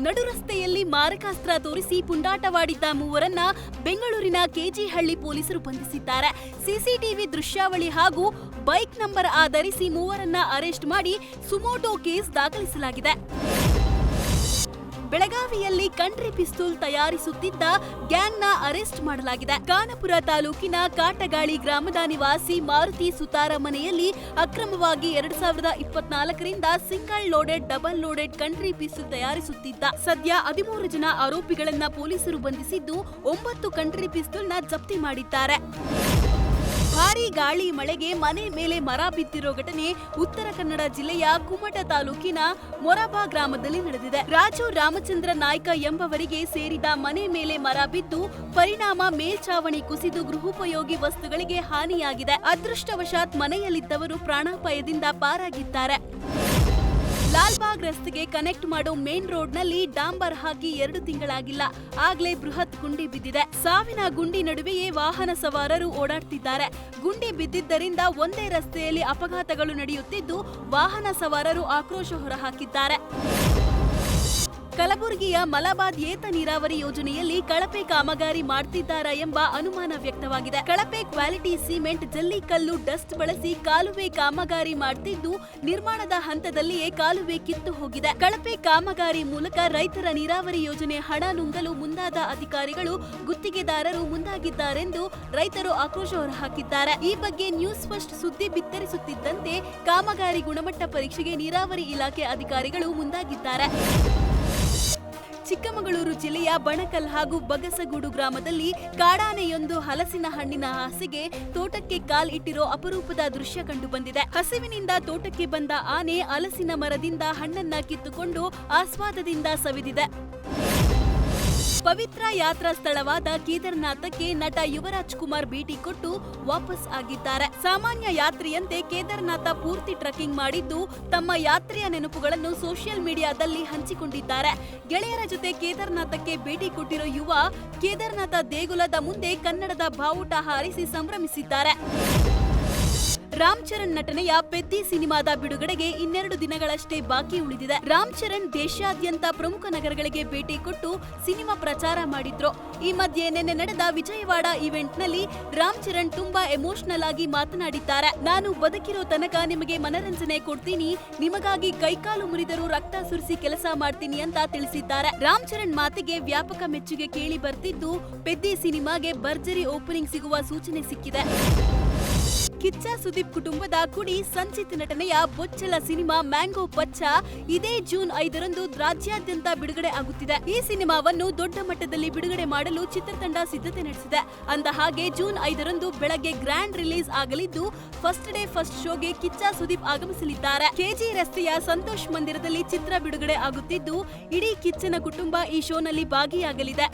ನಡು ರಸ್ತೆಯಲ್ಲಿ ಮಾರಕಾಸ್ತ್ರ ತೋರಿಸಿ ಪುಂಡಾಟವಾಡಿದ್ದ ಮೂವರನ್ನ ಬೆಂಗಳೂರಿನ ಕೆಜಿಹಳ್ಳಿ ಪೊಲೀಸರು ಬಂಧಿಸಿದ್ದಾರೆ. ಸಿಸಿಟಿವಿ ದೃಶ್ಯಾವಳಿ ಹಾಗೂ ಬೈಕ್ ನಂಬರ್ ಆಧರಿಸಿ ಮೂವರನ್ನ ಅರೆಸ್ಟ್ ಮಾಡಿ ಸುಮೋಟೋ ಕೇಸ್ ದಾಖಲಿಸಲಾಗಿದೆ. ಬೆಳಗಾವಿಯಲ್ಲಿ ಕಂಟ್ರಿ ಪಿಸ್ತೂಲ್ ತಯಾರಿಸುತ್ತಿದ್ದ ಗ್ಯಾಂಗ್ನ ಅರೆಸ್ಟ್ ಮಾಡಲಾಗಿದೆ. ಖಾನಾಪುರ ತಾಲೂಕಿನ ಕಾಟಗಾಳಿ ಗ್ರಾಮದ ನಿವಾಸಿ ಮಾರುತಿ ಸುತಾರ ಮನೆಯಲ್ಲಿ ಅಕ್ರಮವಾಗಿ 2024ರಿಂದ single loaded, double loaded country pistol ತಯಾರಿಸುತ್ತಿದ್ದ. ಸದ್ಯ 13 ಜನ ಆರೋಪಿಗಳನ್ನ ಪೊಲೀಸರು ಬಂಧಿಸಿದ್ದು 9 ಕಂಟ್ರಿ ಪಿಸ್ತೂಲ್ನ ಜಪ್ತಿ ಮಾಡಿದ್ದಾರೆ. ಭಾರೀ ಗಾಳಿ ಮಳೆಗೆ ಮನೆ ಮೇಲೆ ಮರ ಬಿದ್ದಿರೋ ಘಟನೆ ಉತ್ತರ ಕನ್ನಡ ಜಿಲ್ಲೆಯ ಕುಮಟ ತಾಲೂಕಿನ ಮೊರಬಾ ಗ್ರಾಮದಲ್ಲಿ ನಡೆದಿದೆ. ರಾಜು ರಾಮಚಂದ್ರ ನಾಯ್ಕ ಎಂಬವರಿಗೆ ಸೇರಿದ ಮನೆ ಮೇಲೆ ಮರ ಬಿದ್ದು ಪರಿಣಾಮ ಮೇಲ್ಛಾವಣಿ ಕುಸಿದು ಗೃಹೋಪಯೋಗಿ ವಸ್ತುಗಳಿಗೆ ಹಾನಿಯಾಗಿದೆ. ಅದೃಷ್ಟವಶಾತ್ ಮನೆಯಲ್ಲಿದ್ದವರು ಪ್ರಾಣಾಪಾಯದಿಂದ ಪಾರಾಗಿದ್ದಾರೆ. ಲಾಲ್ಬಾಗ್ ರಸ್ತೆಗೆ ಕನೆಕ್ಟ್ ಮಾಡೋ ಮೇನ್ ರೋಡ್ನಲ್ಲಿ ಡಾಂಬರ್ ಹಾಕಿ 2 ತಿಂಗಳಾಗಿಲ್ಲ, ಆಗ್ಲೇ ಬೃಹತ್ ಗುಂಡಿ ಬಿದ್ದಿದೆ. ಸಾವಿನ ಗುಂಡಿ ನಡುವೆಯೇ ವಾಹನ ಸವಾರರು ಓಡಾಡ್ತಿದ್ದಾರೆ. ಗುಂಡಿ ಬಿದ್ದಿದ್ದರಿಂದ ಒಂದೇ ರಸ್ತೆಯಲ್ಲಿ ಅಪಘಾತಗಳು ನಡೆಯುತ್ತಿದ್ದು ವಾಹನ ಸವಾರರು ಆಕ್ರೋಶ ಹೊರಹಾಕಿದ್ದಾರೆ. ಕಲಬುರಗಿಯ ಮಲಬಾದ್ ಏತ ನೀರಾವರಿ ಯೋಜನೆಯಲ್ಲಿ ಕಳಪೆ ಕಾಮಗಾರಿ ಮಾಡ್ತಿದ್ದಾರಾ ಎಂಬ ಅನುಮಾನ ವ್ಯಕ್ತವಾಗಿದೆ. ಕಳಪೆ ಕ್ವಾಲಿಟಿ ಸಿಮೆಂಟ್, ಜಲ್ಲಿಕಲ್ಲು, ಡಸ್ಟ್ ಬಳಸಿ ಕಾಲುವೆ ಕಾಮಗಾರಿ ಮಾಡ್ತಿದ್ದು ನಿರ್ಮಾಣದ ಹಂತದಲ್ಲಿಯೇ ಕಾಲುವೆ ಕಿತ್ತು ಹೋಗಿದೆ. ಕಳಪೆ ಕಾಮಗಾರಿ ಮೂಲಕ ರೈತರ ನೀರಾವರಿ ಯೋಜನೆ ಹಣ ನುಂಗಲು ಮುಂದಾದ ಅಧಿಕಾರಿಗಳು, ಗುತ್ತಿಗೆದಾರರು ಮುಂದಾಗಿದ್ದಾರೆಂದು ರೈತರು ಆಕ್ರೋಶ ಹೊರಹಾಕಿದ್ದಾರೆ. ಈ ಬಗ್ಗೆ ನ್ಯೂಸ್ ಫಸ್ಟ್ ಸುದ್ದಿ ಬಿತ್ತರಿಸುತ್ತಿದ್ದಂತೆ ಕಾಮಗಾರಿ ಗುಣಮಟ್ಟ ಪರೀಕ್ಷೆಗೆ ನೀರಾವರಿ ಇಲಾಖೆ ಅಧಿಕಾರಿಗಳು ಮುಂದಾಗಿದ್ದಾರೆ. ಚಿಕ್ಕಮಗಳೂರು ಜಿಲ್ಲೆಯ ಬಣಕಲ್ ಹಾಗೂ ಬಗಸಗೂಡು ಗ್ರಾಮದಲ್ಲಿ ಕಾಡಾನೆಯೊಂದು ಹಲಸಿನ ಹಣ್ಣಿನ ಹಾಸಿಗೆ ತೋಟಕ್ಕೆ ಇಟ್ಟಿರೋ ಅಪರೂಪದ ದೃಶ್ಯ ಕಂಡುಬಂದಿದೆ. ಹಸಿವಿನಿಂದ ತೋಟಕ್ಕೆ ಬಂದ ಆನೆ ಹಲಸಿನ ಮರದಿಂದ ಹಣ್ಣನ್ನ ಕಿತ್ತುಕೊಂಡು ಆಸ್ವಾದದಿಂದ ಸವಿದಿದೆ. ಪವಿತ್ರ ಯಾತ್ರಾ ಸ್ಥಳವಾದ ಕೇದಾರ್ನಾಥಕ್ಕೆ ನಟ ಯುವರಾಜ್ ಕುಮಾರ್ ಭೇಟಿ ಕೊಟ್ಟು ವಾಪಸ್ ಆಗಿದ್ದಾರೆ. ಸಾಮಾನ್ಯ ಯಾತ್ರೆಯಂತೆ ಕೇದಾರ್ನಾಥ ಪೂರ್ತಿ ಟ್ರೆಕ್ಕಿಂಗ್ ಮಾಡಿದ್ದು ತಮ್ಮ ಯಾತ್ರೆಯ ನೆನಪುಗಳನ್ನು ಸೋಷಿಯಲ್ ಮೀಡಿಯಾದಲ್ಲಿ ಹಂಚಿಕೊಂಡಿದ್ದಾರೆ. ಗೆಳೆಯರ ಜೊತೆ ಕೇದಾರ್ನಾಥಕ್ಕೆ ಭೇಟಿ ಕೊಟ್ಟಿರೋ ಯುವ ಕೇದಾರ್ನಾಥ ದೇಗುಲದ ಮುಂದೆ ಕನ್ನಡದ ಬಾವುಟ ಹಾರಿಸಿ ಸಂಭ್ರಮಿಸಿದ್ದಾರೆ. ರಾಮ್ ಚರಣ್ ನಟನೆಯ ಪೆದ್ದಿ ಸಿನಿಮಾದ ಬಿಡುಗಡೆಗೆ 2 ದಿನಗಳಷ್ಟೇ ಬಾಕಿ ಉಳಿದಿದೆ. ರಾಮ್ ಚರಣ್ ದೇಶಾದ್ಯಂತ ಪ್ರಮುಖ ನಗರಗಳಿಗೆ ಭೇಟಿ ಕೊಟ್ಟು ಸಿನಿಮಾ ಪ್ರಚಾರ ಮಾಡಿದ್ರು. ಈ ಮಧ್ಯೆ ನಿನ್ನೆ ನಡೆದ ವಿಜಯವಾಡ ಇವೆಂಟ್ನಲ್ಲಿ ರಾಮ್ ಚರಣ್ ತುಂಬಾ ಎಮೋಷನಲ್ ಆಗಿ ಮಾತನಾಡಿದ್ದಾರೆ. ನಾನು ಬದುಕಿರೋ ತನಕ ನಿಮಗೆ ಮನರಂಜನೆ ಕೊಡ್ತೀನಿ, ನಿಮಗಾಗಿ ಕೈಕಾಲು ಮುರಿದರೂ ರಕ್ತ ಸುರಿಸಿ ಕೆಲಸ ಮಾಡ್ತೀನಿ ಅಂತ ತಿಳಿಸಿದ್ದಾರೆ. ರಾಮ್ ಚರಣ್ ಮಾತಿಗೆ ವ್ಯಾಪಕ ಮೆಚ್ಚುಗೆ ಕೇಳಿ ಬರ್ತಿದ್ದು ಪೆದ್ದಿ ಸಿನಿಮಾಗೆ ಭರ್ಜರಿ ಓಪನಿಂಗ್ ಸಿಗುವ ಸೂಚನೆ ಸಿಕ್ಕಿದೆ. ಕಿಚ್ಚ ಸುದೀಪ್ ಕುಟುಂಬದ ಕುಡಿ ಸಂಚಿತ್ ನಟನೆಯ ಬೊಚ್ಚಲ ಸಿನಿಮಾ ಮ್ಯಾಂಗೋ ಪಚ್ಚ ಇದೇ ಜೂನ್ 5ರಂದು ರಾಜ್ಯಾದ್ಯಂತ ಬಿಡುಗಡೆ ಆಗುತ್ತಿದೆ. ಈ ಸಿನಿಮಾವನ್ನು ದೊಡ್ಡ ಮಟ್ಟದಲ್ಲಿ ಬಿಡುಗಡೆ ಮಾಡಲು ಚಿತ್ರತಂಡ ಸಿದ್ಧತೆ ನಡೆಸಿದೆ. ಅಂದಹಾಗೆ ಜೂನ್ 5ರಂದು ಬೆಳಗ್ಗೆ ಗ್ರ್ಯಾಂಡ್ ರಿಲೀಸ್ ಆಗಲಿದ್ದು ಫಸ್ಟ್ ಡೇ ಫಸ್ಟ್ ಶೋಗೆ ಕಿಚ್ಚ ಸುದೀಪ್ ಆಗಮಿಸಲಿದ್ದಾರೆ. ಕೆಜಿ ರಸ್ತೆಯ ಸಂತೋಷ್ ಮಂದಿರದಲ್ಲಿ ಚಿತ್ರ ಬಿಡುಗಡೆ ಆಗುತ್ತಿದ್ದು ಇಡೀ ಕಿಚ್ಚನ ಕುಟುಂಬ ಈ ಶೋನಲ್ಲಿ ಭಾಗಿಯಾಗಲಿದೆ.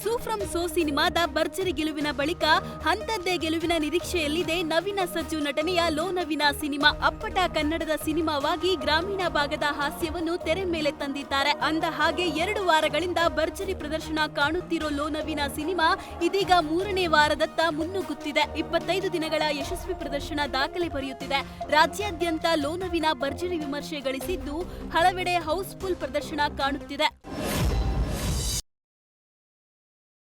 ಸೂ ಫ್ರಮ್ ಸೋ ಸಿನಿಮಾದ ಭರ್ಜರಿ ಗೆಲುವಿನ ಬಳಿಕ ಹಂತದ್ದೇ ಗೆಲುವಿನ ನಿರೀಕ್ಷೆಯಲ್ಲಿದೆ ನವೀನ ಸಜ್ಜು ನಟನೆಯ ಲೋ ನವೀನ ಸಿನಿಮಾ. ಅಪ್ಪಟ ಕನ್ನಡದ ಸಿನಿಮಾವಾಗಿ ಗ್ರಾಮೀಣ ಭಾಗದ ಹಾಸ್ಯವನ್ನು ತೆರೆ ಮೇಲೆ ತಂದಿದ್ದಾರೆ. ಅಂದ ಹಾಗೆ 2 ವಾರಗಳಿಂದ ಭರ್ಜರಿ ಪ್ರದರ್ಶನ ಕಾಣುತ್ತಿರೋ ಲೋ ನವೀನ ಸಿನಿಮಾ ಇದೀಗ 3ನೇ ವಾರದತ್ತ ಮುನ್ನುಗ್ಗುತ್ತಿದೆ. 25 ದಿನಗಳ ಯಶಸ್ವಿ ಪ್ರದರ್ಶನ ದಾಖಲೆ ಬರೆಯುತ್ತಿದೆ. ರಾಜ್ಯಾದ್ಯಂತ ಲೋ ನವೀನ ಭರ್ಜರಿ ವಿಮರ್ಶೆ ಗಳಿಸಿದ್ದು ಹಲವೆಡೆ ಹೌಸ್ಫುಲ್ ಪ್ರದರ್ಶನ ಕಾಣುತ್ತಿದೆ.